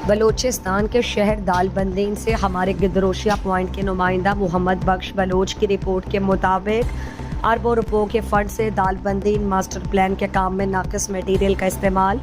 بلوچستان کے شہر دالبندین سے ہمارے گدروشیہ پوائنٹ کے نمائندہ محمد بخش بلوچ کی رپورٹ کے مطابق اربوں روپوں کے فنڈ سے دالبندین ماسٹر پلان کے کام میں ناقص میٹیریل کا استعمال،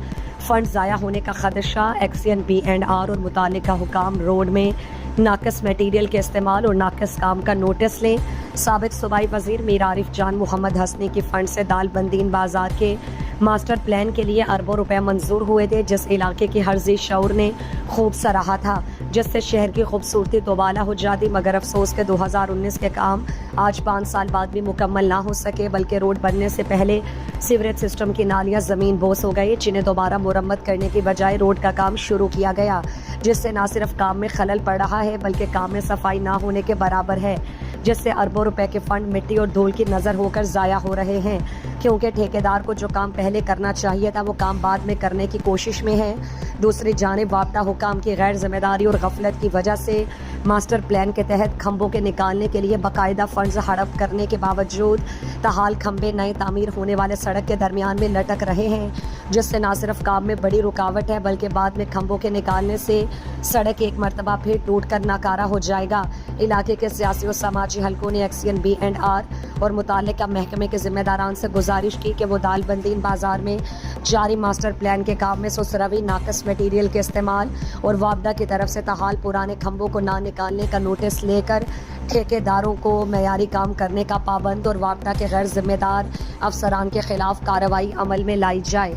فنڈ ضائع ہونے کا خدشہ، XNBR اور متعلقہ حکام روڈ میں ناقص میٹیریل کے استعمال اور ناقص کام کا نوٹس لیں۔ سابق صوبائی وزیر میر عارف جان محمد حسنی کی فنڈ سے دالبندین بازار کے ماسٹر پلان کے لیے اربوں روپے منظور ہوئے تھے، جس علاقے کی ہر ذی شعور نے خوب سراہا تھا، جس سے شہر کی خوبصورتی دوبالا ہو جاتی، مگر افسوس کہ 2019 کے کام آج 5 سال بعد بھی مکمل نہ ہو سکے، بلکہ روڈ بننے سے پہلے سیوریج سسٹم کی نالیاں زمین بوس ہو گئی، جنہیں دوبارہ مرمت کرنے کی بجائے روڈ کا کام شروع کیا گیا، جس سے نہ صرف کام میں خلل پڑ رہا ہے بلکہ کام میں صفائی نہ ہونے کے برابر ہے، جس سے اربوں روپے کے فنڈ مٹی اور دھول کی نظر ہو کر ضائع ہو رہے ہیں، کیونکہ ٹھیکیدار کو جو کام پہلے کرنا چاہیے تھا وہ کام بعد میں کرنے کی کوشش میں ہے۔ دوسری جانب وابستہ حکام کی غیر ذمہ داری اور غفلت کی وجہ سے ماسٹر پلان کے تحت کھمبوں کے نکالنے کے لیے باقاعدہ فنڈز ہڑپ کرنے کے باوجود تاحال کھمبے نئے تعمیر ہونے والے سڑک کے درمیان میں لٹک رہے ہیں، جس سے نہ صرف کام میں بڑی رکاوٹ ہے بلکہ بعد میں کھمبوں کے نکالنے سے سڑک ایک مرتبہ پھر ٹوٹ کر ناکارہ ہو جائے گا۔ علاقے کے سیاسی و سماجی حلقوں نے XNBR اور متعلقہ محکمے کے ذمہ داران سے گزارش کی کہ وہ دالبندین بازار میں جاری ماسٹر پلان کے کام میں سسروی ناقص میٹیریل کے استعمال اور وابڈا کی طرف سے تاحال پرانے کھمبوں کو نہ نکالنے کا نوٹس لے کر ٹھیکیداروں کو معیاری کام کرنے کا پابند اور وابڈا کے غیر ذمہ دار افسران کے خلاف کارروائی عمل میں لائی جائے۔